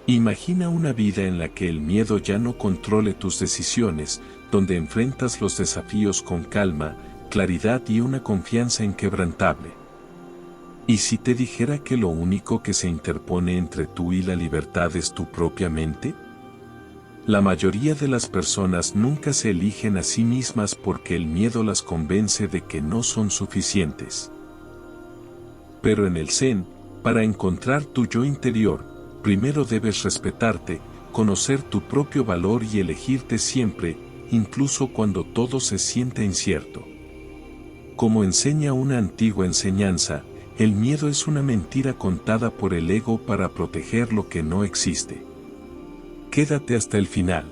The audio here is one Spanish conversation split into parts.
Imagina una vida en la que el miedo ya no controle tus decisiones, donde enfrentas los desafíos con calma, claridad y una confianza inquebrantable. ¿Y si te dijera que lo único que se interpone entre tú y la libertad es tu propia mente? La mayoría de las personas nunca se eligen a sí mismas porque el miedo las convence de que no son suficientes. Pero en el Zen, para encontrar tu yo interior, primero debes respetarte, conocer tu propio valor y elegirte siempre, incluso cuando todo se siente incierto. Como enseña una antigua enseñanza, el miedo es una mentira contada por el ego para proteger lo que no existe. Quédate hasta el final.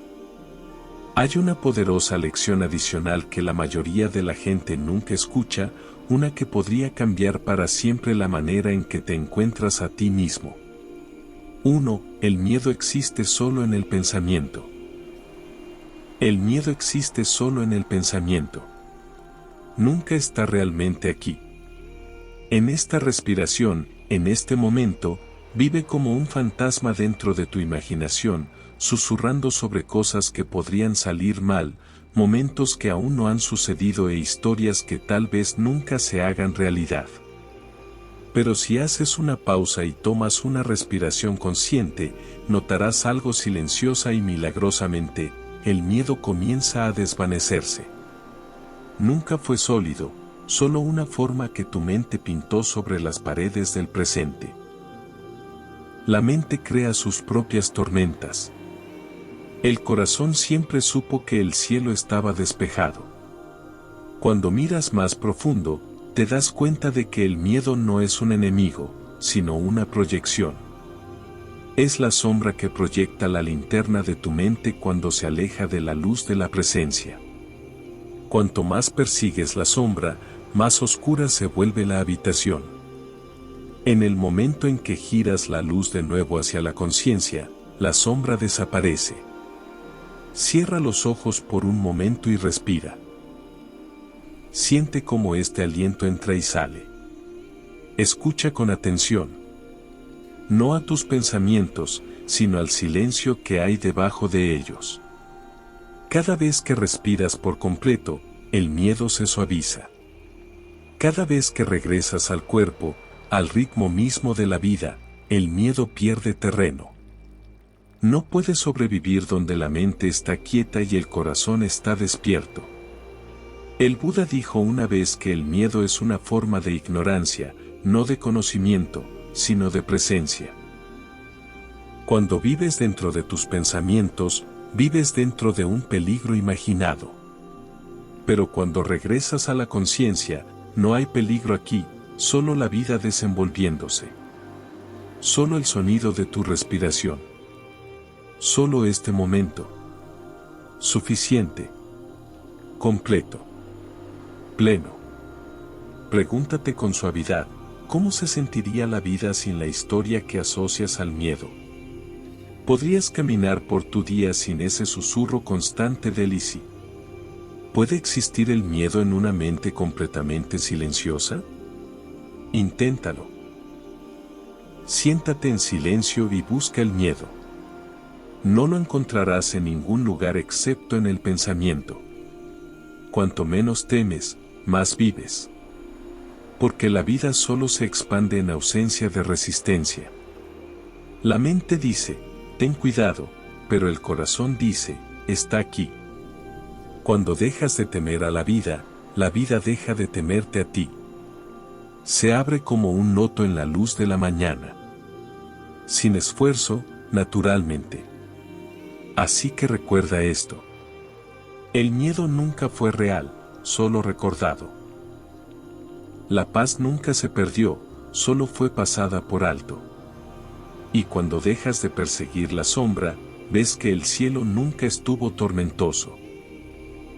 Hay una poderosa lección adicional que la mayoría de la gente nunca escucha, una que podría cambiar para siempre la manera en que te encuentras a ti mismo. 1. El miedo existe solo en el pensamiento. El miedo existe solo en el pensamiento. Nunca está realmente aquí. En esta respiración, en este momento, vive como un fantasma dentro de tu imaginación, susurrando sobre cosas que podrían salir mal, momentos que aún no han sucedido e historias que tal vez nunca se hagan realidad. Pero si haces una pausa y tomas una respiración consciente, notarás algo silenciosa y milagrosamente, el miedo comienza a desvanecerse. Nunca fue sólido, solo una forma que tu mente pintó sobre las paredes del presente. La mente crea sus propias tormentas. El corazón siempre supo que el cielo estaba despejado. Cuando miras más profundo, te das cuenta de que el miedo no es un enemigo, sino una proyección. Es la sombra que proyecta la linterna de tu mente cuando se aleja de la luz de la presencia. Cuanto más persigues la sombra, más oscura se vuelve la habitación. En el momento en que giras la luz de nuevo hacia la conciencia, la sombra desaparece. Cierra los ojos por un momento y respira. Siente cómo este aliento entra y sale. Escucha con atención. No a tus pensamientos, sino al silencio que hay debajo de ellos. Cada vez que respiras por completo, el miedo se suaviza. Cada vez que regresas al cuerpo, al ritmo mismo de la vida, el miedo pierde terreno. No puedes sobrevivir donde la mente está quieta y el corazón está despierto. El Buda dijo una vez que el miedo es una forma de ignorancia, no de conocimiento, sino de presencia. Cuando vives dentro de tus pensamientos, vives dentro de un peligro imaginado. Pero cuando regresas a la conciencia, no hay peligro aquí, solo la vida desenvolviéndose. Solo el sonido de tu respiración. Solo este momento. Suficiente. Completo. Pleno. Pregúntate con suavidad, ¿cómo se sentiría la vida sin la historia que asocias al miedo? ¿Podrías caminar por tu día sin ese susurro constante del y si? ¿Puede existir el miedo en una mente completamente silenciosa? Inténtalo. Siéntate en silencio y busca el miedo. No lo encontrarás en ningún lugar excepto en el pensamiento. Cuanto menos temes, más vives. Porque la vida solo se expande en ausencia de resistencia. La mente dice, ten cuidado, pero el corazón dice, está aquí. Cuando dejas de temer a la vida deja de temerte a ti. Se abre como un loto en la luz de la mañana. Sin esfuerzo, naturalmente. Así que recuerda esto. El miedo nunca fue real, solo recordado. La paz nunca se perdió, solo fue pasada por alto. Y cuando dejas de perseguir la sombra, ves que el cielo nunca estuvo tormentoso.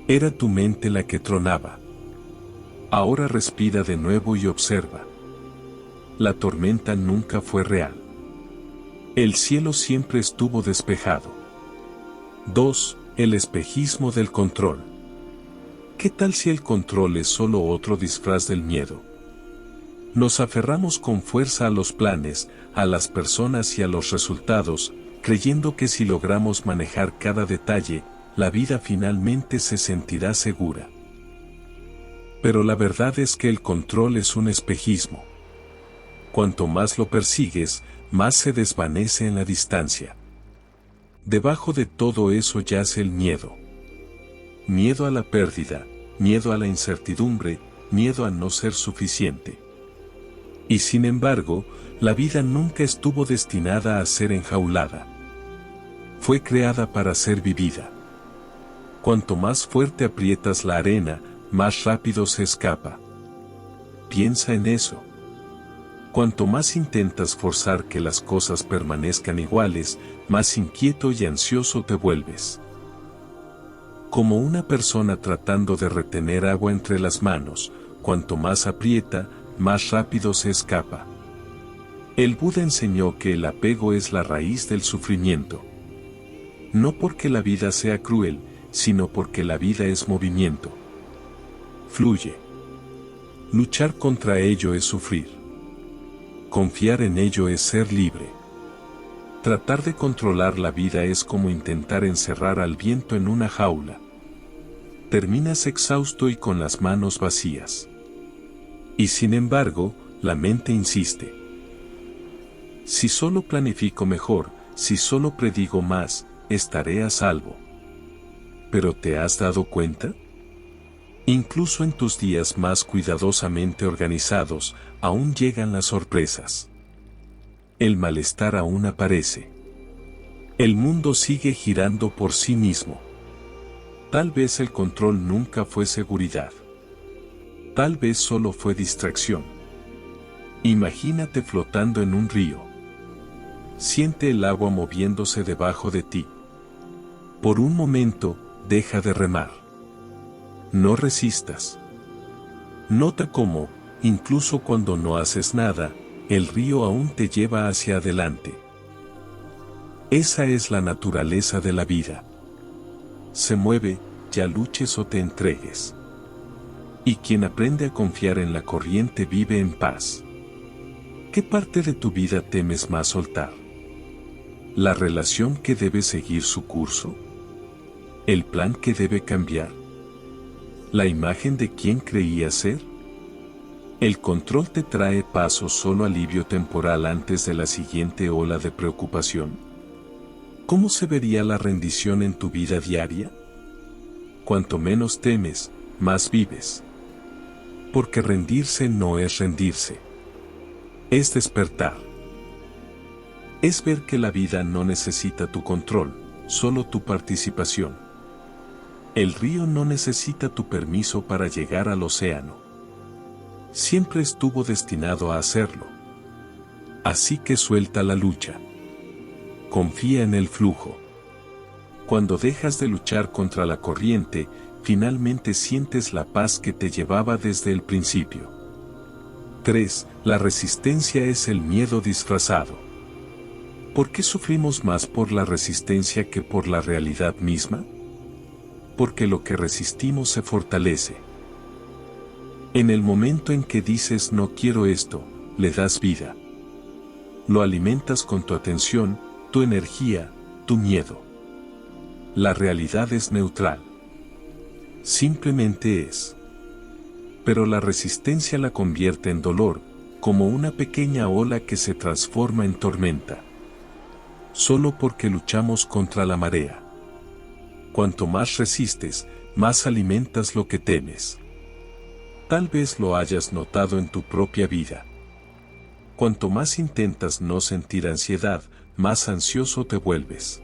Era tu mente la que tronaba. Ahora respira de nuevo y observa. La tormenta nunca fue real. El cielo siempre estuvo despejado. 2. El espejismo del control. ¿Qué tal si el control es solo otro disfraz del miedo? Nos aferramos con fuerza a los planes, a las personas y a los resultados, creyendo que si logramos manejar cada detalle, la vida finalmente se sentirá segura. Pero la verdad es que el control es un espejismo. Cuanto más lo persigues, más se desvanece en la distancia. Debajo de todo eso yace el miedo. Miedo a la pérdida, miedo a la incertidumbre, miedo a no ser suficiente. Y sin embargo, la vida nunca estuvo destinada a ser enjaulada. Fue creada para ser vivida. Cuanto más fuerte aprietas la arena, más rápido se escapa. Piensa en eso. Cuanto más intentas forzar que las cosas permanezcan iguales, más inquieto y ansioso te vuelves. Como una persona tratando de retener agua entre las manos, cuanto más aprieta, más rápido se escapa. El Buda enseñó que el apego es la raíz del sufrimiento. No porque la vida sea cruel, sino porque la vida es movimiento. Fluye. Luchar contra ello es sufrir. Confiar en ello es ser libre. Tratar de controlar la vida es como intentar encerrar al viento en una jaula. Terminas exhausto y con las manos vacías. Y sin embargo, la mente insiste. Si solo planifico mejor, si solo predigo más, estaré a salvo. ¿Pero te has dado cuenta? Incluso en tus días más cuidadosamente organizados, aún llegan las sorpresas. El malestar aún aparece. El mundo sigue girando por sí mismo. Tal vez el control nunca fue seguridad. Tal vez solo fue distracción. Imagínate flotando en un río. Siente el agua moviéndose debajo de ti. Por un momento, deja de remar. No resistas. Nota cómo, incluso cuando no haces nada, el río aún te lleva hacia adelante. Esa es la naturaleza de la vida. Se mueve, ya luches o te entregues. Y quien aprende a confiar en la corriente vive en paz. ¿Qué parte de tu vida temes más soltar? ¿La relación que debe seguir su curso? ¿El plan que debe cambiar? ¿La imagen de quien creías ser? El control te trae paz o solo alivio temporal antes de la siguiente ola de preocupación. ¿Cómo se vería la rendición en tu vida diaria? Cuanto menos temes, más vives. Porque rendirse no es rendirse. Es despertar. Es ver que la vida no necesita tu control, solo tu participación. El río no necesita tu permiso para llegar al océano. Siempre estuvo destinado a hacerlo. Así que suelta la lucha. Confía en el flujo. Cuando dejas de luchar contra la corriente, finalmente sientes la paz que te llevaba desde el principio. 3. La resistencia es el miedo disfrazado. ¿Por qué sufrimos más por la resistencia que por la realidad misma? Porque lo que resistimos se fortalece. En el momento en que dices no quiero esto, le das vida. Lo alimentas con tu atención, tu energía, tu miedo. La realidad es neutral. Simplemente es. Pero la resistencia la convierte en dolor, como una pequeña ola que se transforma en tormenta. Solo porque luchamos contra la marea. Cuanto más resistes, más alimentas lo que temes. Tal vez lo hayas notado en tu propia vida. Cuanto más intentas no sentir ansiedad, más ansioso te vuelves.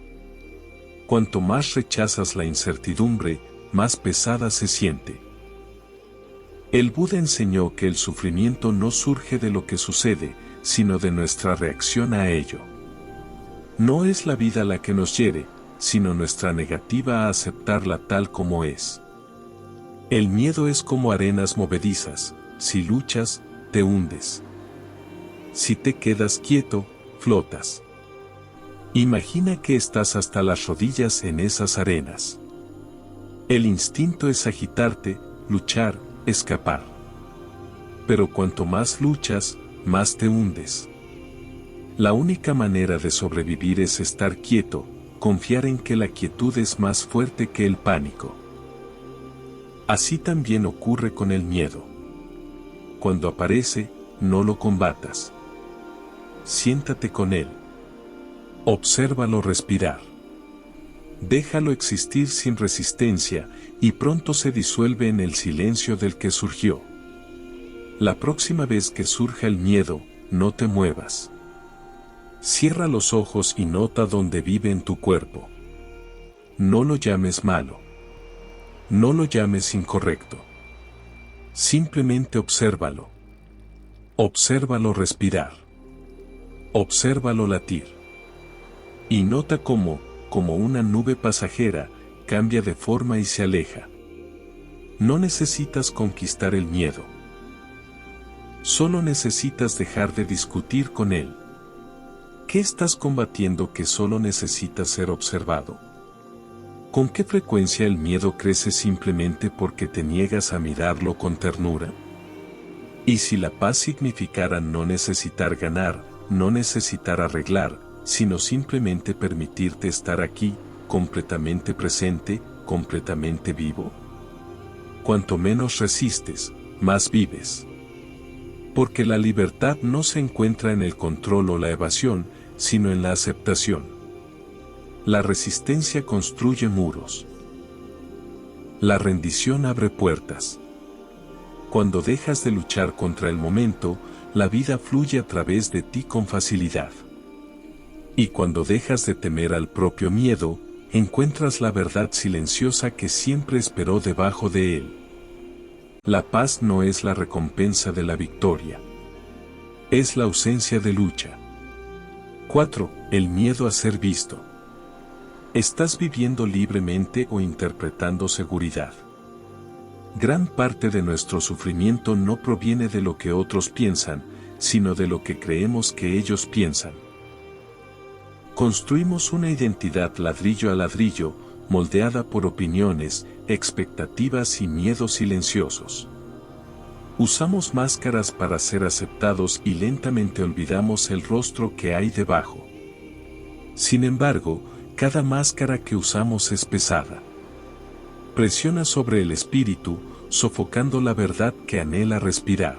Cuanto más rechazas la incertidumbre, más pesada se siente. El Buda enseñó que el sufrimiento no surge de lo que sucede, sino de nuestra reacción a ello. No es la vida la que nos hiere, sino nuestra negativa a aceptarla tal como es. El miedo es como arenas movedizas, si luchas, te hundes. Si te quedas quieto, flotas. Imagina que estás hasta las rodillas en esas arenas. El instinto es agitarte, luchar, escapar. Pero cuanto más luchas, más te hundes. La única manera de sobrevivir es estar quieto, confiar en que la quietud es más fuerte que el pánico. Así también ocurre con el miedo. Cuando aparece, no lo combatas. Siéntate con él. Obsérvalo respirar. Déjalo existir sin resistencia, y pronto se disuelve en el silencio del que surgió. La próxima vez que surja el miedo, no te muevas. Cierra los ojos y nota dónde vive en tu cuerpo. No lo llames malo. No lo llames incorrecto. Simplemente obsérvalo. Obsérvalo respirar. Obsérvalo latir. Y nota cómo, como una nube pasajera, cambia de forma y se aleja. No necesitas conquistar el miedo. Solo necesitas dejar de discutir con él. ¿Qué estás combatiendo que solo necesita ser observado? ¿Con qué frecuencia el miedo crece simplemente porque te niegas a mirarlo con ternura? ¿Y si la paz significara no necesitar ganar, no necesitar arreglar, sino simplemente permitirte estar aquí, completamente presente, completamente vivo? Cuanto menos resistes, más vives. Porque la libertad no se encuentra en el control o la evasión, sino en la aceptación. La resistencia construye muros. La rendición abre puertas. Cuando dejas de luchar contra el momento, la vida fluye a través de ti con facilidad. Y cuando dejas de temer al propio miedo, encuentras la verdad silenciosa que siempre esperó debajo de él. La paz no es la recompensa de la victoria. Es la ausencia de lucha. 4. El miedo a ser visto. ¿Estás viviendo libremente o interpretando seguridad? Gran parte de nuestro sufrimiento no proviene de lo que otros piensan, sino de lo que creemos que ellos piensan. Construimos una identidad ladrillo a ladrillo, moldeada por opiniones, expectativas y miedos silenciosos. Usamos máscaras para ser aceptados y lentamente olvidamos el rostro que hay debajo. Sin embargo, cada máscara que usamos es pesada. Presiona sobre el espíritu, sofocando la verdad que anhela respirar.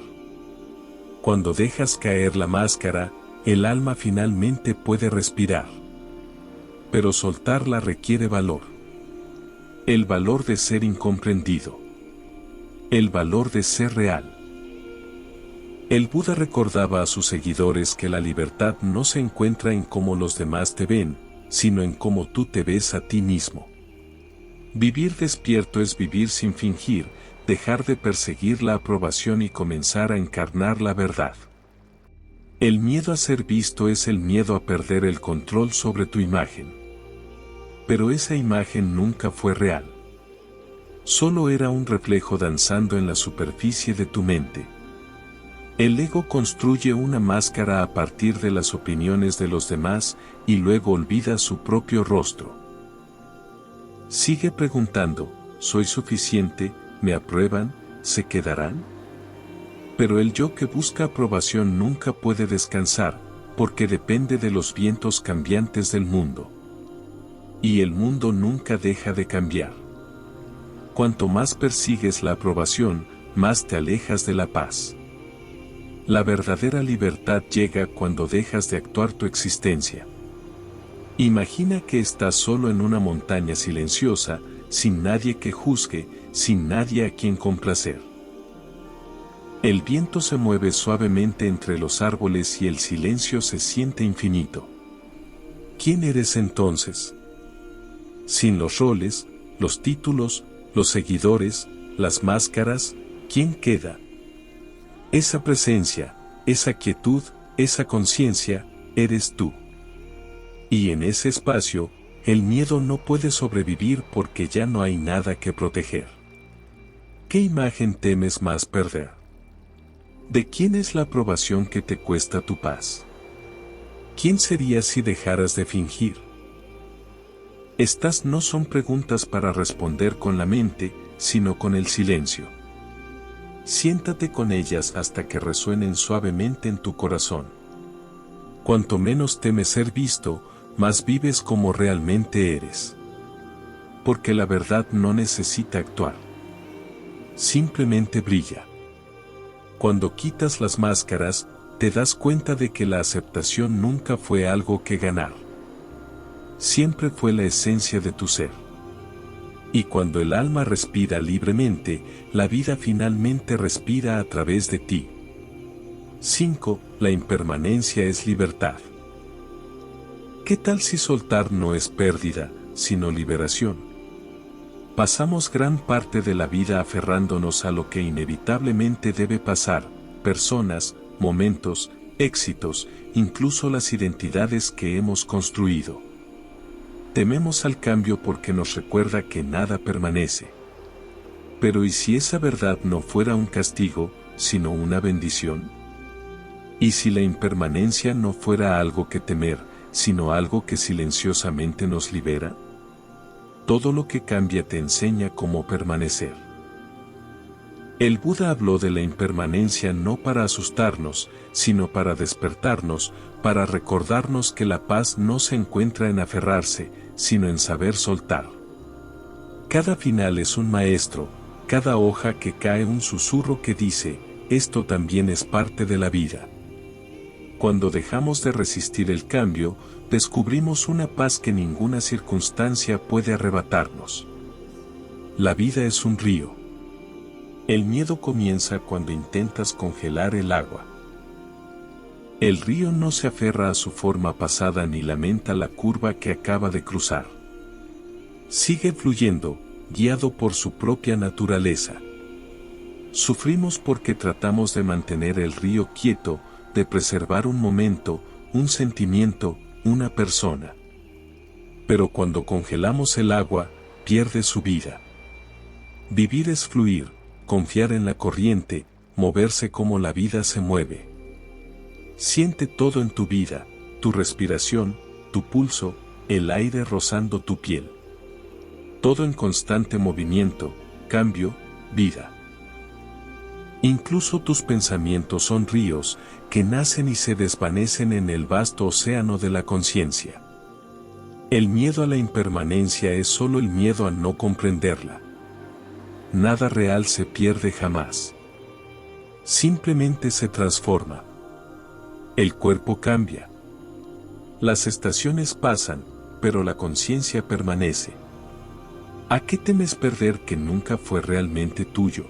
Cuando dejas caer la máscara, el alma finalmente puede respirar. Pero soltarla requiere valor. El valor de ser incomprendido. El valor de ser real. El Buda recordaba a sus seguidores que la libertad no se encuentra en cómo los demás te ven, sino en cómo tú te ves a ti mismo. Vivir despierto es vivir sin fingir, dejar de perseguir la aprobación y comenzar a encarnar la verdad. El miedo a ser visto es el miedo a perder el control sobre tu imagen. Pero esa imagen nunca fue real. Solo era un reflejo danzando en la superficie de tu mente. El ego construye una máscara a partir de las opiniones de los demás y luego olvida su propio rostro. Sigue preguntando, ¿soy suficiente? ¿Me aprueban? ¿Se quedarán? Pero el yo que busca aprobación nunca puede descansar, porque depende de los vientos cambiantes del mundo. Y el mundo nunca deja de cambiar. Cuanto más persigues la aprobación, más te alejas de la paz. La verdadera libertad llega cuando dejas de actuar tu existencia. Imagina que estás solo en una montaña silenciosa, sin nadie que juzgue, sin nadie a quien complacer. El viento se mueve suavemente entre los árboles y el silencio se siente infinito. ¿Quién eres entonces? Sin los roles, los títulos, los seguidores, las máscaras, ¿quién queda? Esa presencia, esa quietud, esa conciencia, eres tú. Y en ese espacio, el miedo no puede sobrevivir porque ya no hay nada que proteger. ¿Qué imagen temes más perder? ¿De quién es la aprobación que te cuesta tu paz? ¿Quién serías si dejaras de fingir? Estas no son preguntas para responder con la mente, sino con el silencio. Siéntate con ellas hasta que resuenen suavemente en tu corazón. Cuanto menos temes ser visto, más vives como realmente eres. Porque la verdad no necesita actuar. Simplemente brilla. Cuando quitas las máscaras, te das cuenta de que la aceptación nunca fue algo que ganar. Siempre fue la esencia de tu ser. Y cuando el alma respira libremente, la vida finalmente respira a través de ti. 5. La impermanencia es libertad. ¿Qué tal si soltar no es pérdida, sino liberación? Pasamos gran parte de la vida aferrándonos a lo que inevitablemente debe pasar, personas, momentos, éxitos, incluso las identidades que hemos construido. Tememos al cambio porque nos recuerda que nada permanece. Pero ¿y si esa verdad no fuera un castigo, sino una bendición? ¿Y si la impermanencia no fuera algo que temer, sino algo que silenciosamente nos libera? Todo lo que cambia te enseña cómo permanecer. El Buda habló de la impermanencia no para asustarnos, sino para despertarnos, para recordarnos que la paz no se encuentra en aferrarse, sino en saber soltar. Cada final es un maestro, cada hoja que cae un susurro que dice, esto también es parte de la vida. Cuando dejamos de resistir el cambio, descubrimos una paz que ninguna circunstancia puede arrebatarnos. La vida es un río. El miedo comienza cuando intentas congelar el agua. El río no se aferra a su forma pasada ni lamenta la curva que acaba de cruzar. Sigue fluyendo, guiado por su propia naturaleza. Sufrimos porque tratamos de mantener el río quieto, de preservar un momento, un sentimiento, una persona. Pero cuando congelamos el agua, pierde su vida. Vivir es fluir, confiar en la corriente, moverse como la vida se mueve. Siente todo en tu vida, tu respiración, tu pulso, el aire rozando tu piel. Todo en constante movimiento, cambio, vida. Incluso tus pensamientos son ríos, que nacen y se desvanecen en el vasto océano de la conciencia. El miedo a la impermanencia es solo el miedo a no comprenderla. Nada real se pierde jamás. Simplemente se transforma. El cuerpo cambia. Las estaciones pasan, pero la conciencia permanece. ¿A qué temes perder que nunca fue realmente tuyo?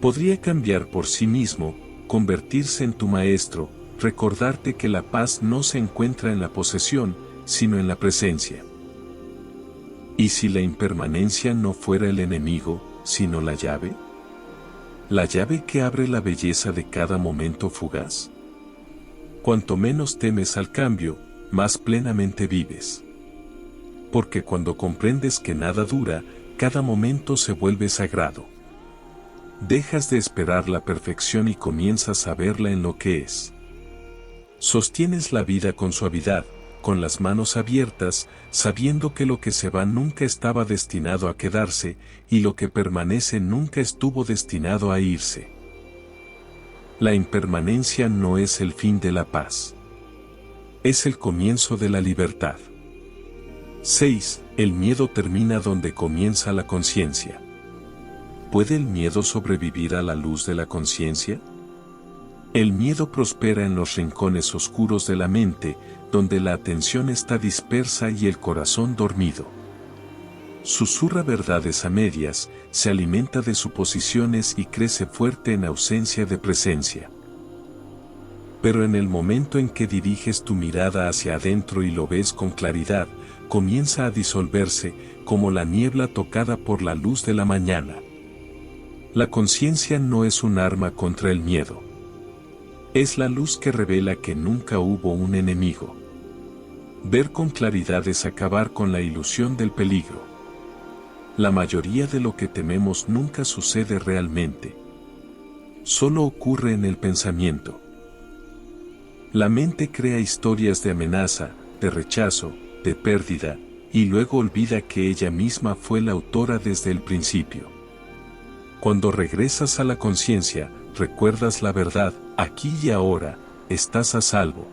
Podría cambiar por sí mismo, convertirse en tu maestro, recordarte que la paz no se encuentra en la posesión, sino en la presencia. ¿Y si la impermanencia no fuera el enemigo, sino la llave? ¿La llave que abre la belleza de cada momento fugaz? Cuanto menos temes al cambio, más plenamente vives. Porque cuando comprendes que nada dura, cada momento se vuelve sagrado. Dejas de esperar la perfección y comienzas a verla en lo que es. Sostienes la vida con suavidad, con las manos abiertas, sabiendo que lo que se va nunca estaba destinado a quedarse, y lo que permanece nunca estuvo destinado a irse. La impermanencia no es el fin de la paz. Es el comienzo de la libertad. 6. El miedo termina donde comienza la conciencia. ¿Puede el miedo sobrevivir a la luz de la conciencia? El miedo prospera en los rincones oscuros de la mente, donde la atención está dispersa y el corazón dormido. Susurra verdades a medias, se alimenta de suposiciones y crece fuerte en ausencia de presencia. Pero en el momento en que diriges tu mirada hacia adentro y lo ves con claridad, comienza a disolverse, como la niebla tocada por la luz de la mañana. La conciencia no es un arma contra el miedo. Es la luz que revela que nunca hubo un enemigo. Ver con claridad es acabar con la ilusión del peligro. La mayoría de lo que tememos nunca sucede realmente. Solo ocurre en el pensamiento. La mente crea historias de amenaza, de rechazo, de pérdida, y luego olvida que ella misma fue la autora desde el principio. Cuando regresas a la conciencia, recuerdas la verdad, aquí y ahora, estás a salvo.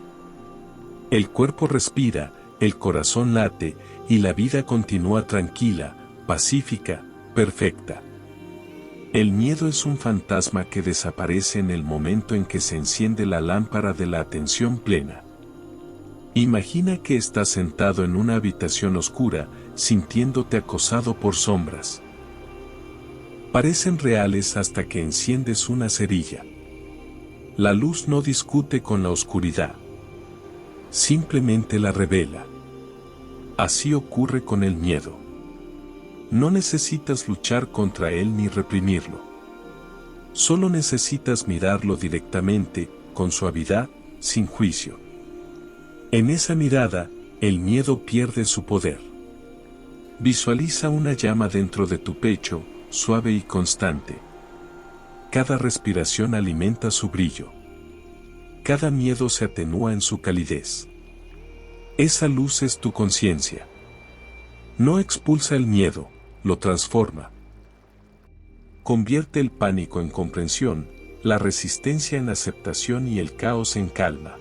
El cuerpo respira, el corazón late, y la vida continúa tranquila, pacífica, perfecta. El miedo es un fantasma que desaparece en el momento en que se enciende la lámpara de la atención plena. Imagina que estás sentado en una habitación oscura, sintiéndote acosado por sombras. Parecen reales hasta que enciendes una cerilla. La luz no discute con la oscuridad. Simplemente la revela. Así ocurre con el miedo. No necesitas luchar contra él ni reprimirlo. Solo necesitas mirarlo directamente, con suavidad, sin juicio. En esa mirada, el miedo pierde su poder. Visualiza una llama dentro de tu pecho, suave y constante. Cada respiración alimenta su brillo. Cada miedo se atenúa en su calidez. Esa luz es tu conciencia. No expulsa el miedo, lo transforma. Convierte el pánico en comprensión, la resistencia en aceptación y el caos en calma.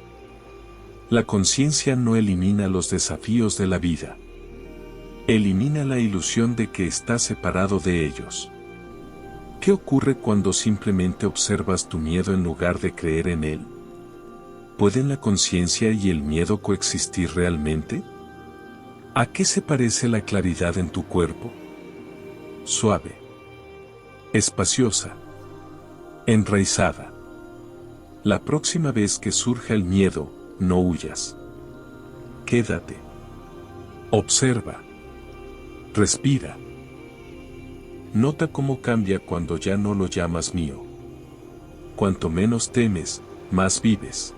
La conciencia no elimina los desafíos de la vida. Elimina la ilusión de que estás separado de ellos. ¿Qué ocurre cuando simplemente observas tu miedo en lugar de creer en él? ¿Pueden la conciencia y el miedo coexistir realmente? ¿A qué se parece la claridad en tu cuerpo? Suave, espaciosa, enraizada. La próxima vez que surja el miedo, no huyas. Quédate. Observa. Respira. Nota cómo cambia cuando ya no lo llamas mío. Cuanto menos temes, más vives.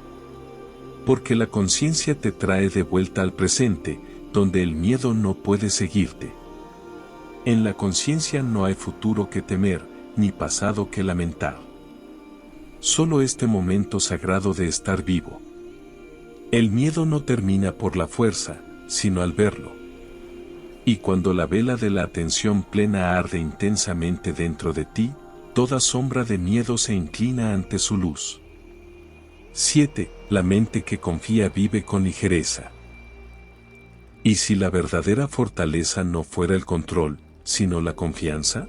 Porque la conciencia te trae de vuelta al presente, donde el miedo no puede seguirte. En la conciencia no hay futuro que temer, ni pasado que lamentar. Solo este momento sagrado de estar vivo. El miedo no termina por la fuerza, sino al verlo. Y cuando la vela de la atención plena arde intensamente dentro de ti, toda sombra de miedo se inclina ante su luz. 7. La mente que confía vive con ligereza. ¿Y si la verdadera fortaleza no fuera el control, sino la confianza?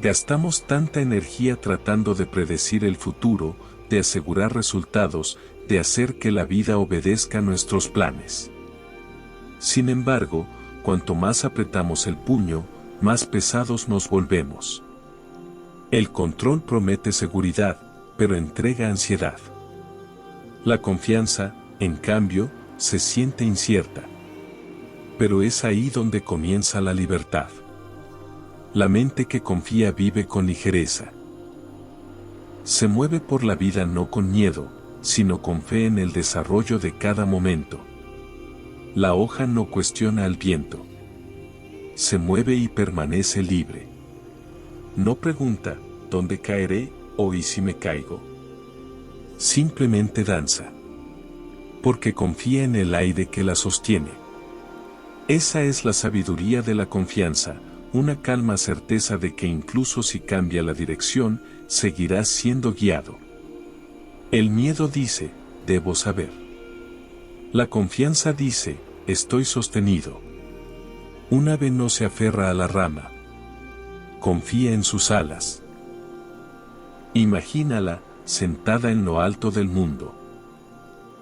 Gastamos tanta energía tratando de predecir el futuro, de asegurar resultados, de hacer que la vida obedezca nuestros planes. Sin embargo, cuanto más apretamos el puño, más pesados nos volvemos. El control promete seguridad, pero entrega ansiedad. La confianza, en cambio, se siente incierta. Pero es ahí donde comienza la libertad. La mente que confía vive con ligereza. Se mueve por la vida no con miedo, sino con fe en el desarrollo de cada momento. La hoja no cuestiona al viento. Se mueve y permanece libre. No pregunta, ¿dónde caeré? O ¿y si me caigo? Simplemente danza. Porque confía en el aire que la sostiene. Esa es la sabiduría de la confianza, una calma certeza de que incluso si cambia la dirección, seguirás siendo guiado. El miedo dice, debo saber. La confianza dice, estoy sostenido. Un ave no se aferra a la rama. Confía en sus alas. Imagínala, sentada en lo alto del mundo.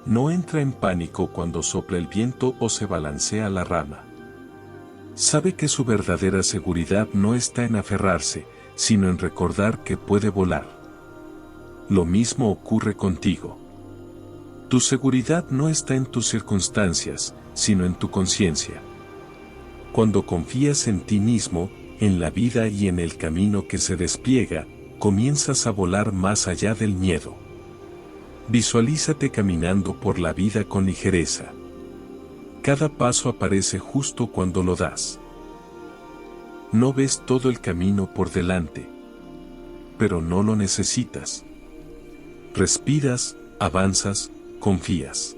No entra en pánico cuando sopla el viento o se balancea la rama. Sabe que su verdadera seguridad no está en aferrarse, sino en recordar que puede volar. Lo mismo ocurre contigo. Tu seguridad no está en tus circunstancias, sino en tu conciencia. Cuando confías en ti mismo, en la vida y en el camino que se despliega, comienzas a volar más allá del miedo. Visualízate caminando por la vida con ligereza. Cada paso aparece justo cuando lo das. No ves todo el camino por delante. Pero no lo necesitas. Respiras, avanzas, confías.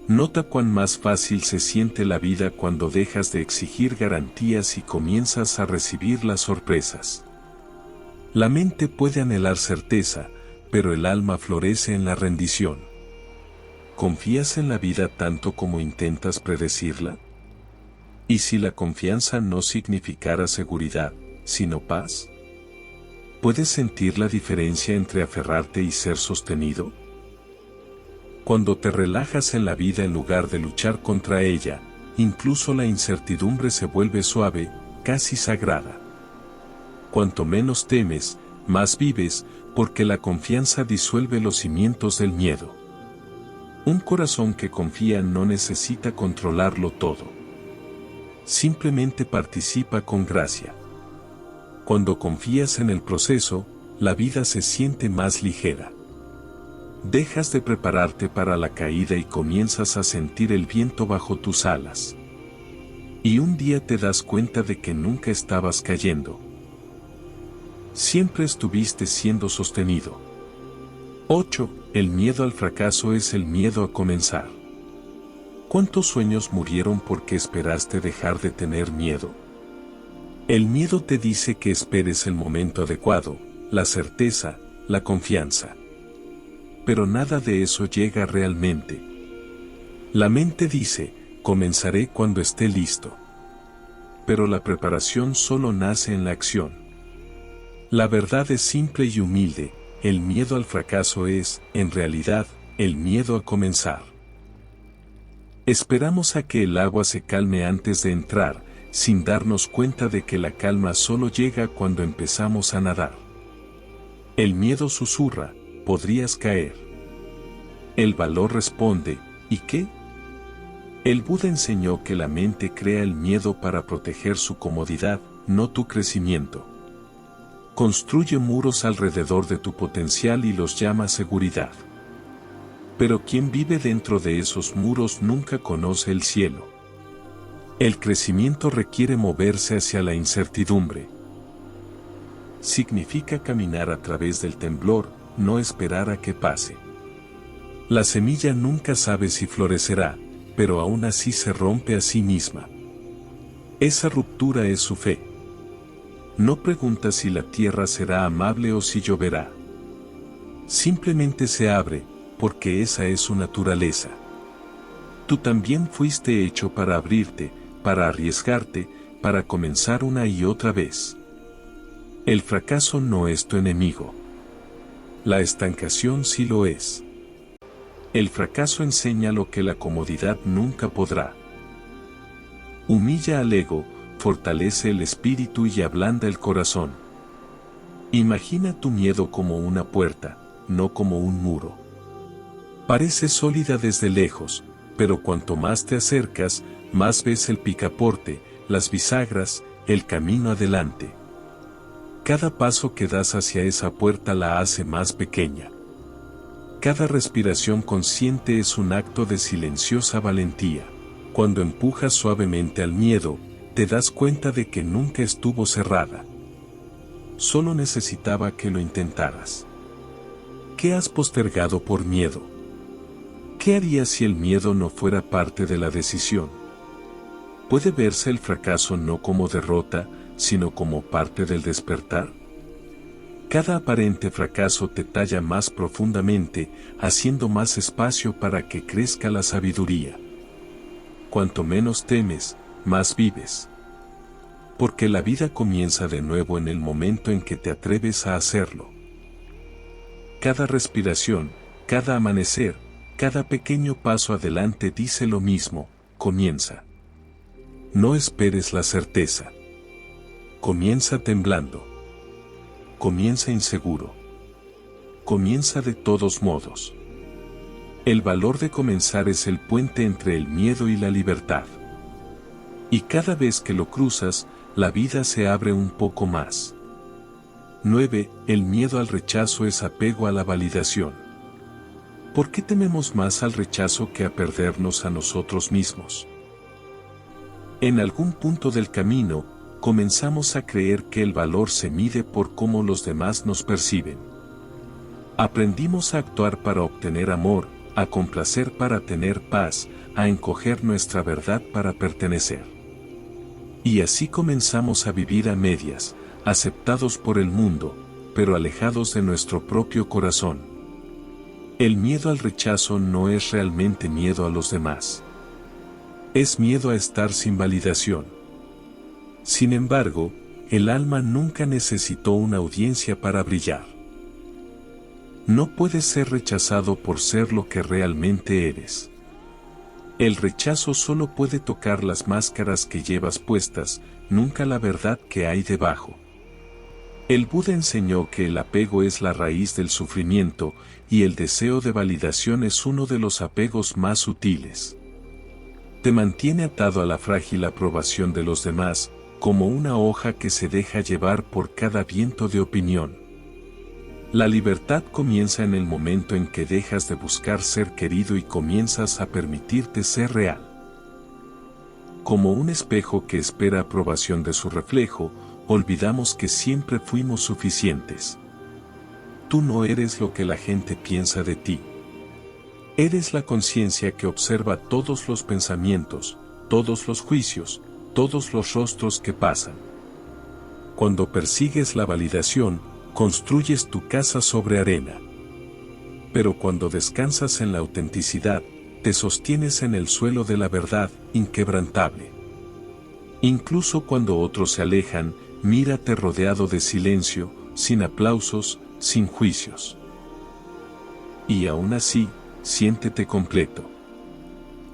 Nota cuán más fácil se siente la vida cuando dejas de exigir garantías y comienzas a recibir las sorpresas. La mente puede anhelar certeza, pero el alma florece en la rendición. ¿Confías en la vida tanto como intentas predecirla? ¿Y si la confianza no significara seguridad, sino paz? ¿Puedes sentir la diferencia entre aferrarte y ser sostenido? Cuando te relajas en la vida en lugar de luchar contra ella, incluso la incertidumbre se vuelve suave, casi sagrada. Cuanto menos temes, más vives, porque la confianza disuelve los cimientos del miedo. Un corazón que confía no necesita controlarlo todo. Simplemente participa con gracia. Cuando confías en el proceso, la vida se siente más ligera. Dejas de prepararte para la caída y comienzas a sentir el viento bajo tus alas. Y un día te das cuenta de que nunca estabas cayendo. Siempre estuviste siendo sostenido. 8. El miedo al fracaso es el miedo a comenzar. ¿Cuántos sueños murieron porque esperaste dejar de tener miedo? El miedo te dice que esperes el momento adecuado, la certeza, la confianza. Pero nada de eso llega realmente. La mente dice, comenzaré cuando esté listo. Pero la preparación solo nace en la acción. La verdad es simple y humilde, el miedo al fracaso es, en realidad, el miedo a comenzar. Esperamos a que el agua se calme antes de entrar, sin darnos cuenta de que la calma solo llega cuando empezamos a nadar. El miedo susurra, podrías caer. El valor responde, ¿y qué? El Buda enseñó que la mente crea el miedo para proteger su comodidad, no tu crecimiento. Construye muros alrededor de tu potencial y los llama seguridad. Pero quien vive dentro de esos muros nunca conoce el cielo. El crecimiento requiere moverse hacia la incertidumbre. Significa caminar a través del temblor, no esperar a que pase. La semilla nunca sabe si florecerá, pero aún así se rompe a sí misma. Esa ruptura es su fe. No pregunta si la tierra será amable o si lloverá. Simplemente se abre, porque esa es su naturaleza. Tú también fuiste hecho para abrirte, para arriesgarte, para comenzar una y otra vez. El fracaso no es tu enemigo. La estancación sí lo es. El fracaso enseña lo que la comodidad nunca podrá. Humilla al ego, fortalece el espíritu y ablanda el corazón. Imagina tu miedo como una puerta, no como un muro. Parece sólida desde lejos, pero cuanto más te acercas, más ves el picaporte, las bisagras, el camino adelante. Cada paso que das hacia esa puerta la hace más pequeña. Cada respiración consciente es un acto de silenciosa valentía. Cuando empujas suavemente al miedo, te das cuenta de que nunca estuvo cerrada. Solo necesitaba que lo intentaras. ¿Qué has postergado por miedo? ¿Qué harías si el miedo no fuera parte de la decisión? ¿Puede verse el fracaso no como derrota, sino como parte del despertar? Cada aparente fracaso te talla más profundamente, haciendo más espacio para que crezca la sabiduría. Cuanto menos temes, más vives. Porque la vida comienza de nuevo en el momento en que te atreves a hacerlo. Cada respiración, cada amanecer, cada pequeño paso adelante dice lo mismo, comienza. No esperes la certeza. Comienza temblando. Comienza inseguro. Comienza de todos modos. El valor de comenzar es el puente entre el miedo y la libertad. Y cada vez que lo cruzas, la vida se abre un poco más. 9. El miedo al rechazo es apego a la validación. ¿Por qué tememos más al rechazo que a perdernos a nosotros mismos? En algún punto del camino, comenzamos a creer que el valor se mide por cómo los demás nos perciben. Aprendimos a actuar para obtener amor, a complacer para tener paz, a encoger nuestra verdad para pertenecer. Y así comenzamos a vivir a medias, aceptados por el mundo, pero alejados de nuestro propio corazón. El miedo al rechazo no es realmente miedo a los demás. Es miedo a estar sin validación. Sin embargo, el alma nunca necesitó una audiencia para brillar. No puedes ser rechazado por ser lo que realmente eres. El rechazo solo puede tocar las máscaras que llevas puestas, nunca la verdad que hay debajo. El Buda enseñó que el apego es la raíz del sufrimiento y el deseo de validación es uno de los apegos más sutiles. Te mantiene atado a la frágil aprobación de los demás, como una hoja que se deja llevar por cada viento de opinión. La libertad comienza en el momento en que dejas de buscar ser querido y comienzas a permitirte ser real. Como un espejo que espera aprobación de su reflejo, olvidamos que siempre fuimos suficientes. Tú no eres lo que la gente piensa de ti. Eres la conciencia que observa todos los pensamientos, todos los juicios, todos los rostros que pasan. Cuando persigues la validación, construyes tu casa sobre arena. Pero cuando descansas en la autenticidad, te sostienes en el suelo de la verdad, inquebrantable. Incluso cuando otros se alejan, mírate rodeado de silencio, sin aplausos, sin juicios. Y aún así, siéntete completo.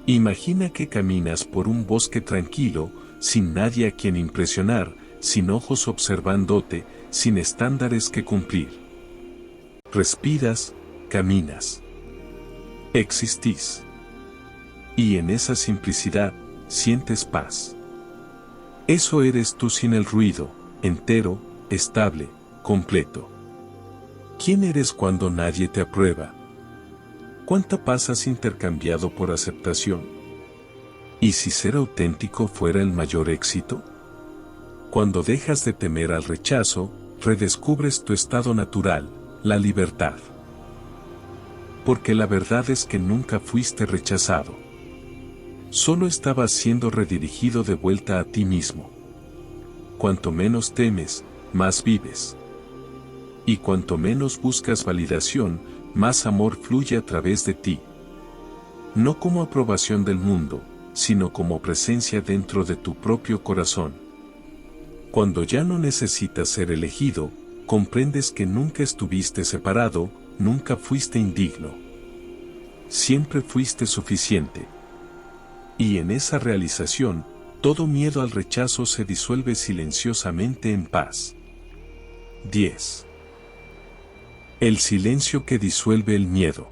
Imagina que caminas por un bosque tranquilo, sin nadie a quien impresionar, sin ojos observándote, sin estándares que cumplir. Respiras, caminas. Existís. Y en esa simplicidad, sientes paz. Eso eres tú sin el ruido, entero, estable, completo. ¿Quién eres cuando nadie te aprueba? ¿Cuánta paz has intercambiado por aceptación? ¿Y si ser auténtico fuera el mayor éxito? Cuando dejas de temer al rechazo, redescubres tu estado natural, la libertad. Porque la verdad es que nunca fuiste rechazado. Solo estabas siendo redirigido de vuelta a ti mismo. Cuanto menos temes, más vives. Y cuanto menos buscas validación, más amor fluye a través de ti. No como aprobación del mundo, sino como presencia dentro de tu propio corazón. Cuando ya no necesitas ser elegido, comprendes que nunca estuviste separado, nunca fuiste indigno. Siempre fuiste suficiente. Y en esa realización, todo miedo al rechazo se disuelve silenciosamente en paz. 10. El silencio que disuelve el miedo.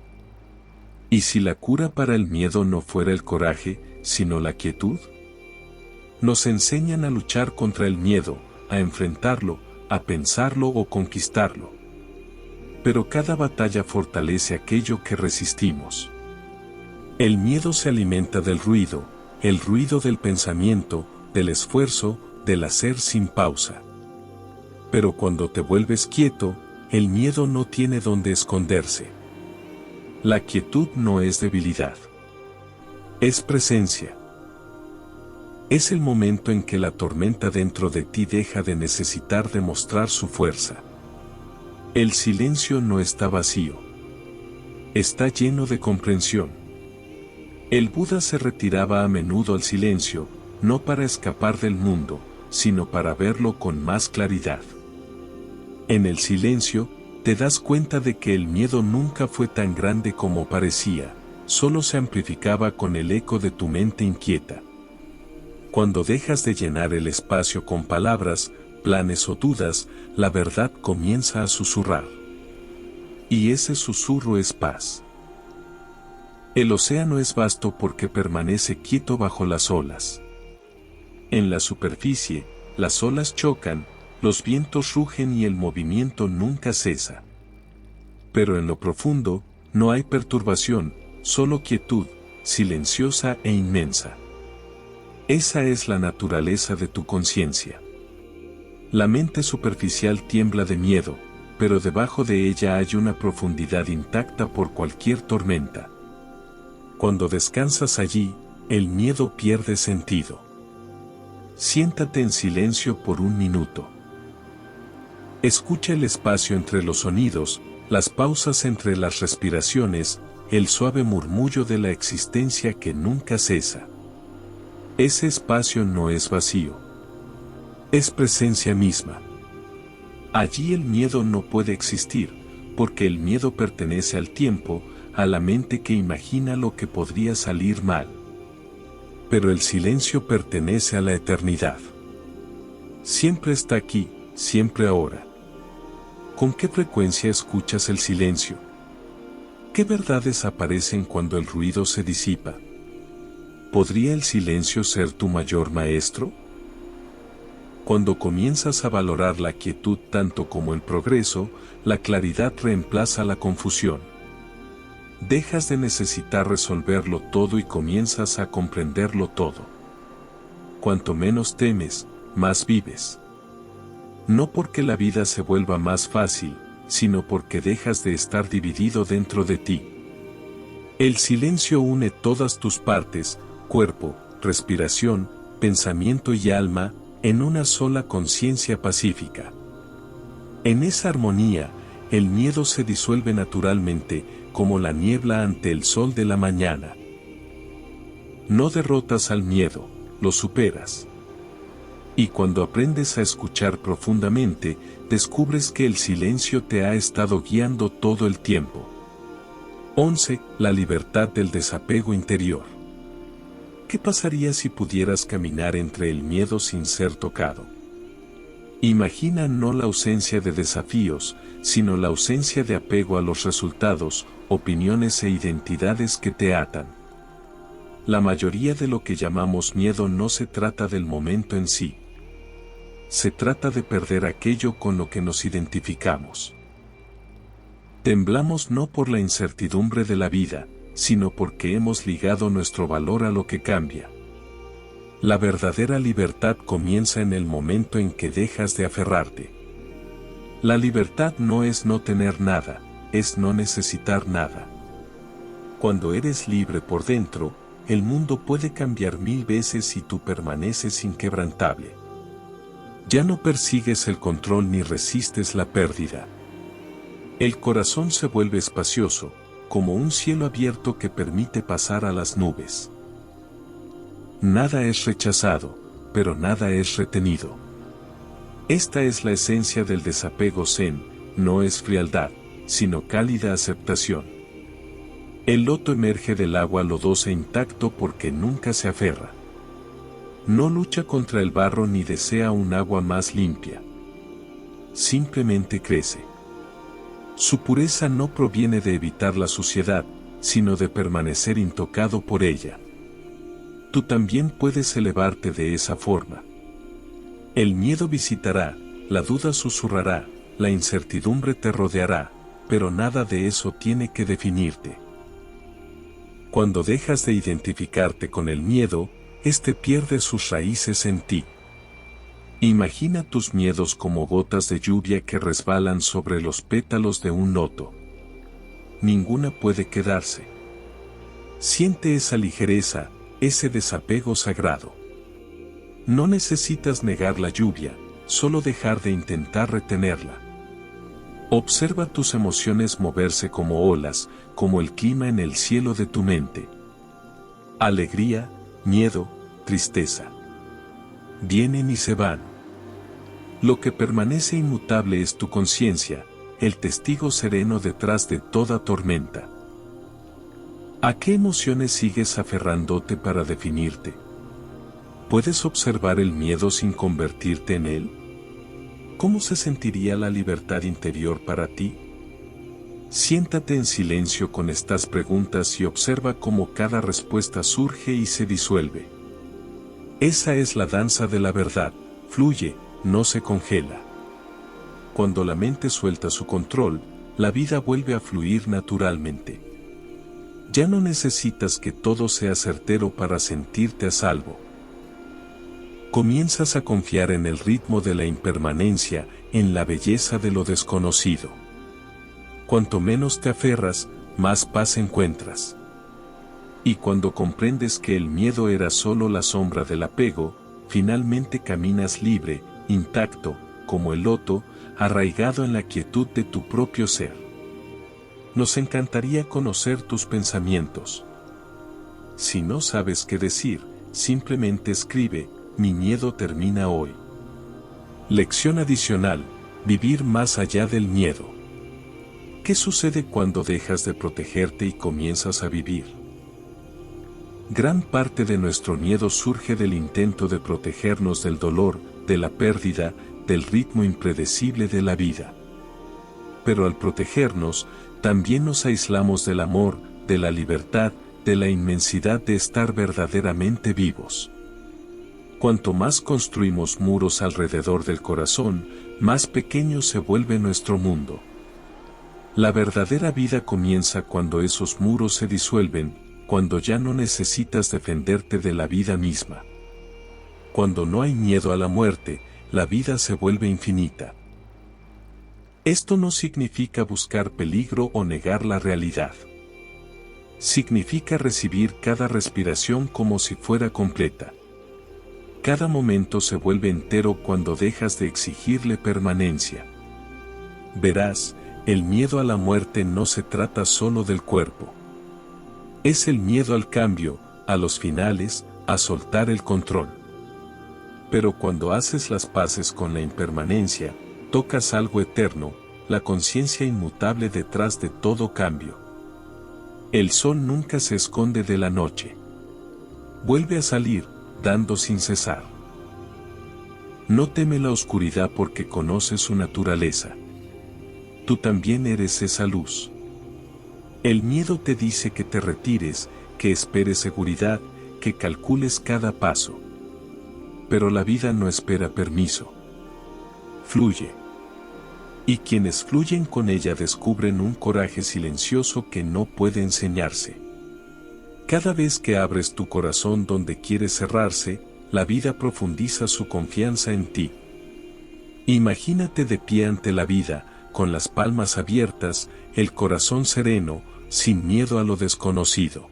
¿Y si la cura para el miedo no fuera el coraje, sino la quietud? Nos enseñan a luchar contra el miedo, a enfrentarlo, a pensarlo o conquistarlo. Pero cada batalla fortalece aquello que resistimos. El miedo se alimenta del ruido, el ruido del pensamiento, del esfuerzo, del hacer sin pausa. Pero cuando te vuelves quieto, el miedo no tiene dónde esconderse. La quietud no es debilidad. Es presencia. Es el momento en que la tormenta dentro de ti deja de necesitar demostrar su fuerza. El silencio no está vacío. Está lleno de comprensión. El Buda se retiraba a menudo al silencio, no para escapar del mundo, sino para verlo con más claridad. En el silencio, te das cuenta de que el miedo nunca fue tan grande como parecía, solo se amplificaba con el eco de tu mente inquieta. Cuando dejas de llenar el espacio con palabras, planes o dudas, la verdad comienza a susurrar. Y ese susurro es paz. El océano es vasto porque permanece quieto bajo las olas. En la superficie, las olas chocan, los vientos rugen y el movimiento nunca cesa. Pero en lo profundo, no hay perturbación, solo quietud, silenciosa e inmensa. Esa es la naturaleza de tu conciencia. La mente superficial tiembla de miedo, pero debajo de ella hay una profundidad intacta por cualquier tormenta. Cuando descansas allí, el miedo pierde sentido. Siéntate en silencio por un minuto. Escucha el espacio entre los sonidos, las pausas entre las respiraciones, el suave murmullo de la existencia que nunca cesa. Ese espacio no es vacío. Es presencia misma. Allí el miedo no puede existir, porque el miedo pertenece al tiempo, a la mente que imagina lo que podría salir mal. Pero el silencio pertenece a la eternidad. Siempre está aquí, siempre ahora. ¿Con qué frecuencia escuchas el silencio? ¿Qué verdades aparecen cuando el ruido se disipa? ¿Podría el silencio ser tu mayor maestro? Cuando comienzas a valorar la quietud tanto como el progreso, la claridad reemplaza la confusión. Dejas de necesitar resolverlo todo y comienzas a comprenderlo todo. Cuanto menos temes, más vives. No porque la vida se vuelva más fácil, sino porque dejas de estar dividido dentro de ti. El silencio une todas tus partes, cuerpo, respiración, pensamiento y alma, en una sola conciencia pacífica. En esa armonía, el miedo se disuelve naturalmente, como la niebla ante el sol de la mañana. No derrotas al miedo, lo superas. Y cuando aprendes a escuchar profundamente, descubres que el silencio te ha estado guiando todo el tiempo. 11. La libertad del desapego interior. ¿Qué pasaría si pudieras caminar entre el miedo sin ser tocado? Imagina no la ausencia de desafíos, sino la ausencia de apego a los resultados, opiniones e identidades que te atan. La mayoría de lo que llamamos miedo no se trata del momento en sí. Se trata de perder aquello con lo que nos identificamos. Temblamos no por la incertidumbre de la vida, sino porque hemos ligado nuestro valor a lo que cambia. La verdadera libertad comienza en el momento en que dejas de aferrarte. La libertad no es no tener nada, es no necesitar nada. Cuando eres libre por dentro, el mundo puede cambiar 1000 veces y tú permaneces inquebrantable. Ya no persigues el control ni resistes la pérdida. El corazón se vuelve espacioso, como un cielo abierto que permite pasar a las nubes. Nada es rechazado, pero nada es retenido. Esta es la esencia del desapego zen, no es frialdad, sino cálida aceptación. El loto emerge del agua lodosa intacto porque nunca se aferra. No lucha contra el barro ni desea un agua más limpia. Simplemente crece. Su pureza no proviene de evitar la suciedad, sino de permanecer intocado por ella. Tú también puedes elevarte de esa forma. El miedo visitará, la duda susurrará, la incertidumbre te rodeará, pero nada de eso tiene que definirte. Cuando dejas de identificarte con el miedo, este pierde sus raíces en ti. Imagina tus miedos como gotas de lluvia que resbalan sobre los pétalos de un loto. Ninguna puede quedarse. Siente esa ligereza, ese desapego sagrado. No necesitas negar la lluvia, solo dejar de intentar retenerla. Observa tus emociones moverse como olas, como el clima en el cielo de tu mente. Alegría, miedo, tristeza. Vienen y se van. Lo que permanece inmutable es tu conciencia, el testigo sereno detrás de toda tormenta. ¿A qué emociones sigues aferrándote para definirte? ¿Puedes observar el miedo sin convertirte en él? ¿Cómo se sentiría la libertad interior para ti? Siéntate en silencio con estas preguntas y observa cómo cada respuesta surge y se disuelve. Esa es la danza de la verdad, fluye, no se congela. Cuando la mente suelta su control, la vida vuelve a fluir naturalmente. Ya no necesitas que todo sea certero para sentirte a salvo. Comienzas a confiar en el ritmo de la impermanencia, en la belleza de lo desconocido. Cuanto menos te aferras, más paz encuentras. Y cuando comprendes que el miedo era solo la sombra del apego, finalmente caminas libre, intacto, como el loto, arraigado en la quietud de tu propio ser. Nos encantaría conocer tus pensamientos. Si no sabes qué decir, simplemente escribe, mi miedo termina hoy. Lección adicional, vivir más allá del miedo. ¿Qué sucede cuando dejas de protegerte y comienzas a vivir? Gran parte de nuestro miedo surge del intento de protegernos del dolor, de la pérdida, del ritmo impredecible de la vida. Pero al protegernos, también nos aislamos del amor, de la libertad, de la inmensidad de estar verdaderamente vivos. Cuanto más construimos muros alrededor del corazón, más pequeño se vuelve nuestro mundo. La verdadera vida comienza cuando esos muros se disuelven, cuando ya no necesitas defenderte de la vida misma. Cuando no hay miedo a la muerte, la vida se vuelve infinita. Esto no significa buscar peligro o negar la realidad. Significa recibir cada respiración como si fuera completa. Cada momento se vuelve entero cuando dejas de exigirle permanencia. Verás, el miedo a la muerte no se trata solo del cuerpo. Es el miedo al cambio, a los finales, a soltar el control. Pero cuando haces las paces con la impermanencia, tocas algo eterno, la conciencia inmutable detrás de todo cambio. El sol nunca se esconde de la noche. Vuelve a salir, dando sin cesar. No teme la oscuridad porque conoce su naturaleza. Tú también eres esa luz. El miedo te dice que te retires, que esperes seguridad, que calcules cada paso. Pero la vida no espera permiso. Fluye. Y quienes fluyen con ella descubren un coraje silencioso que no puede enseñarse. Cada vez que abres tu corazón donde quiere cerrarse, la vida profundiza su confianza en ti. Imagínate de pie ante la vida, con las palmas abiertas, el corazón sereno, sin miedo a lo desconocido.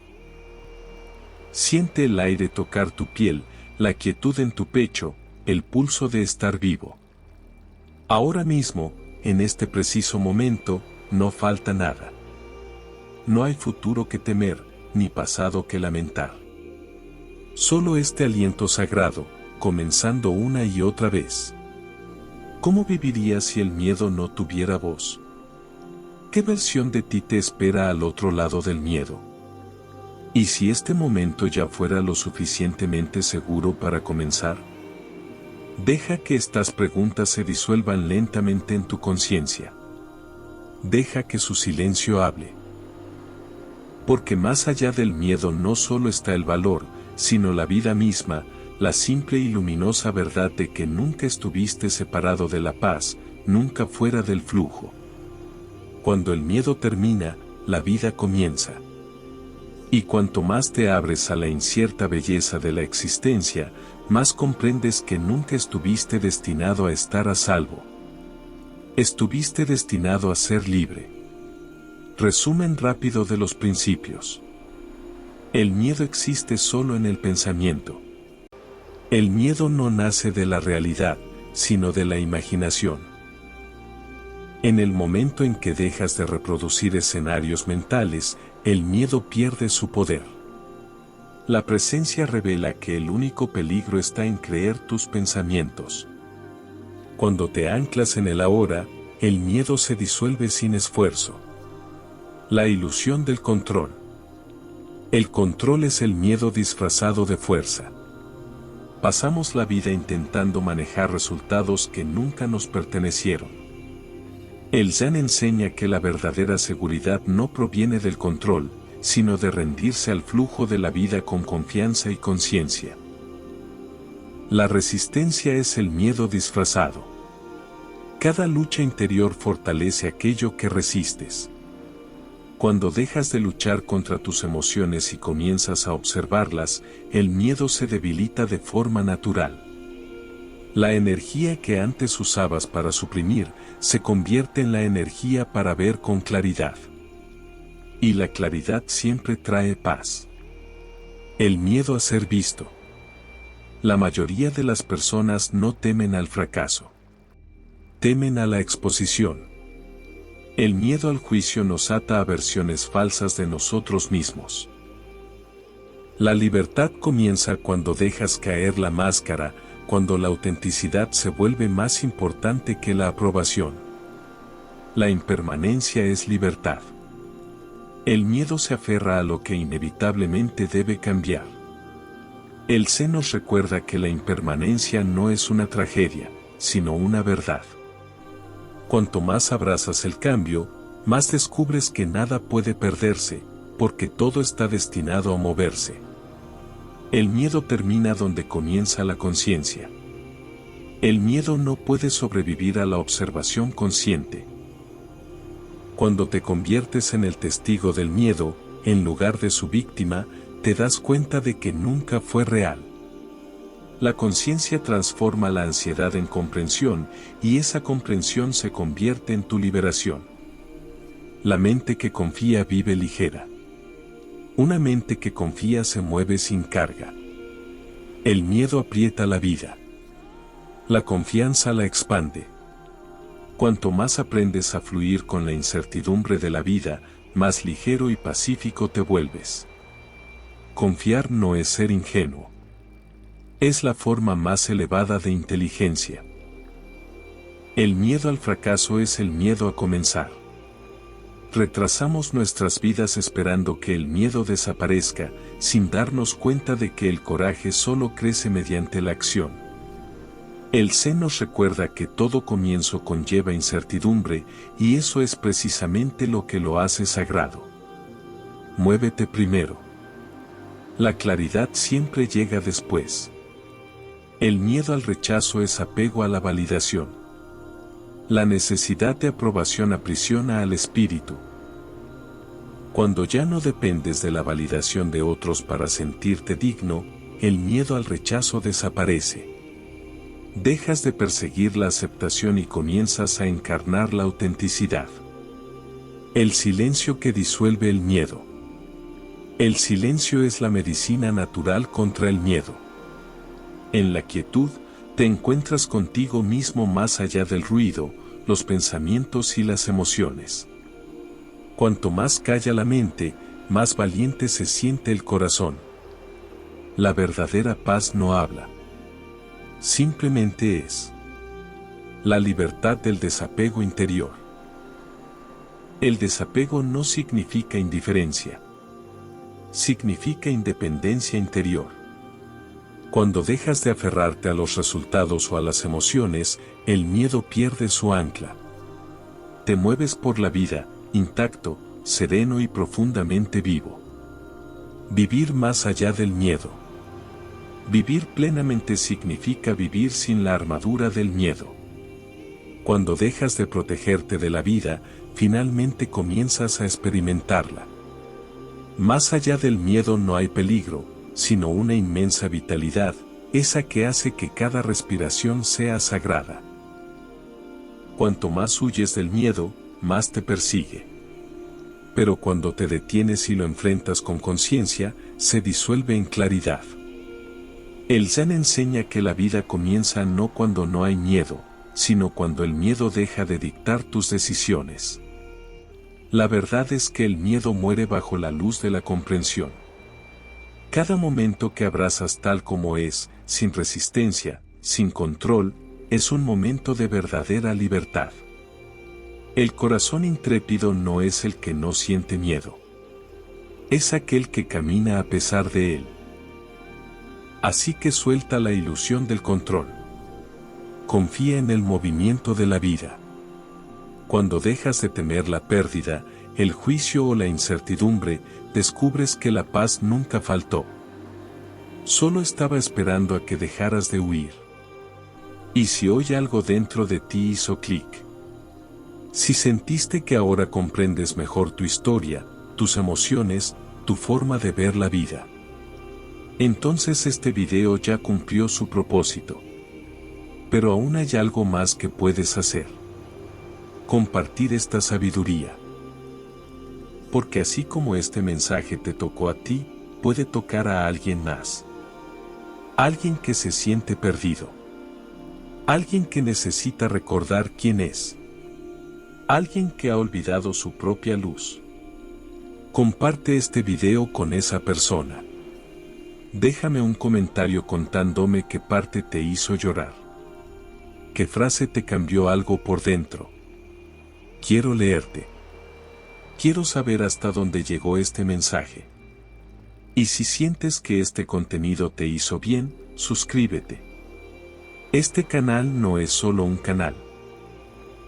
Siente el aire tocar tu piel, la quietud en tu pecho, el pulso de estar vivo. Ahora mismo, en este preciso momento, no falta nada. No hay futuro que temer, ni pasado que lamentar. Solo este aliento sagrado, comenzando una y otra vez. ¿Cómo vivirías si el miedo no tuviera voz? ¿Qué versión de ti te espera al otro lado del miedo? ¿Y si este momento ya fuera lo suficientemente seguro para comenzar? Deja que estas preguntas se disuelvan lentamente en tu conciencia. Deja que su silencio hable. Porque más allá del miedo no solo está el valor, sino la vida misma, la simple y luminosa verdad de que nunca estuviste separado de la paz, nunca fuera del flujo. Cuando el miedo termina, la vida comienza. Y cuanto más te abres a la incierta belleza de la existencia, más comprendes que nunca estuviste destinado a estar a salvo. Estuviste destinado a ser libre. Resumen rápido de los principios. El miedo existe solo en el pensamiento. El miedo no nace de la realidad, sino de la imaginación. En el momento en que dejas de reproducir escenarios mentales, el miedo pierde su poder. La presencia revela que el único peligro está en creer tus pensamientos. Cuando te anclas en el ahora, el miedo se disuelve sin esfuerzo. La ilusión del control. El control es el miedo disfrazado de fuerza. Pasamos la vida intentando manejar resultados que nunca nos pertenecieron. El Zen enseña que la verdadera seguridad no proviene del control, sino de rendirse al flujo de la vida con confianza y conciencia. La resistencia es el miedo disfrazado. Cada lucha interior fortalece aquello que resistes. Cuando dejas de luchar contra tus emociones y comienzas a observarlas, el miedo se debilita de forma natural. La energía que antes usabas para suprimir, se convierte en la energía para ver con claridad. Y la claridad siempre trae paz. El miedo a ser visto. La mayoría de las personas no temen al fracaso. Temen a la exposición. El miedo al juicio nos ata a versiones falsas de nosotros mismos. La libertad comienza cuando dejas caer la máscara, cuando la autenticidad se vuelve más importante que la aprobación. La impermanencia es libertad. El miedo se aferra a lo que inevitablemente debe cambiar. El Zen nos recuerda que la impermanencia no es una tragedia, sino una verdad. Cuanto más abrazas el cambio, más descubres que nada puede perderse, porque todo está destinado a moverse. El miedo termina donde comienza la conciencia. El miedo no puede sobrevivir a la observación consciente. Cuando te conviertes en el testigo del miedo, en lugar de su víctima, te das cuenta de que nunca fue real. La conciencia transforma la ansiedad en comprensión, y esa comprensión se convierte en tu liberación. La mente que confía vive ligera. Una mente que confía se mueve sin carga. El miedo aprieta la vida. La confianza la expande. Cuanto más aprendes a fluir con la incertidumbre de la vida, más ligero y pacífico te vuelves. Confiar no es ser ingenuo. Es la forma más elevada de inteligencia. El miedo al fracaso es el miedo a comenzar. Retrasamos nuestras vidas esperando que el miedo desaparezca, sin darnos cuenta de que el coraje solo crece mediante la acción. El Zen nos recuerda que todo comienzo conlleva incertidumbre, y eso es precisamente lo que lo hace sagrado. Muévete primero. La claridad siempre llega después. El miedo al rechazo es apego a la validación. La necesidad de aprobación aprisiona al espíritu. Cuando ya no dependes de la validación de otros para sentirte digno, el miedo al rechazo desaparece. Dejas de perseguir la aceptación y comienzas a encarnar la autenticidad. El silencio que disuelve el miedo. El silencio es la medicina natural contra el miedo. En la quietud, te encuentras contigo mismo más allá del ruido, los pensamientos y las emociones. Cuanto más calla la mente, más valiente se siente el corazón. La verdadera paz no habla. Simplemente es. La libertad del desapego interior. El desapego no significa indiferencia. Significa independencia interior. Cuando dejas de aferrarte a los resultados o a las emociones, el miedo pierde su ancla. Te mueves por la vida, intacto, sereno y profundamente vivo. Vivir más allá del miedo. Vivir plenamente significa vivir sin la armadura del miedo. Cuando dejas de protegerte de la vida, finalmente comienzas a experimentarla. Más allá del miedo no hay peligro, sino una inmensa vitalidad, esa que hace que cada respiración sea sagrada. Cuanto más huyes del miedo, más te persigue. Pero cuando te detienes y lo enfrentas con conciencia, se disuelve en claridad. El Zen enseña que la vida comienza no cuando no hay miedo, sino cuando el miedo deja de dictar tus decisiones. La verdad es que el miedo muere bajo la luz de la comprensión. Cada momento que abrazas tal como es, sin resistencia, sin control, es un momento de verdadera libertad. El corazón intrépido no es el que no siente miedo. Es aquel que camina a pesar de él. Así que suelta la ilusión del control. Confía en el movimiento de la vida. Cuando dejas de temer la pérdida, el juicio o la incertidumbre, descubres que la paz nunca faltó. Solo estaba esperando a que dejaras de huir. Y si hoy algo dentro de ti hizo clic. Si sentiste que ahora comprendes mejor tu historia, tus emociones, tu forma de ver la vida, entonces este video ya cumplió su propósito. Pero aún hay algo más que puedes hacer. Compartir esta sabiduría. Porque así como este mensaje te tocó a ti, puede tocar a alguien más. Alguien que se siente perdido. Alguien que necesita recordar quién es. Alguien que ha olvidado su propia luz. Comparte este video con esa persona. Déjame un comentario contándome qué parte te hizo llorar. ¿Qué frase te cambió algo por dentro? Quiero leerte. Quiero saber hasta dónde llegó este mensaje. Y si sientes que este contenido te hizo bien, suscríbete. Este canal no es solo un canal.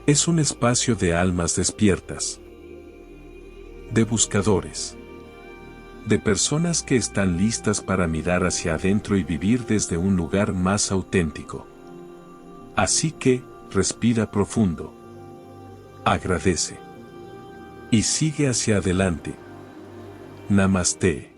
Es un espacio de almas despiertas. De buscadores. De personas que están listas para mirar hacia adentro y vivir desde un lugar más auténtico. Así que, respira profundo. Agradece. Y sigue hacia adelante. Namaste.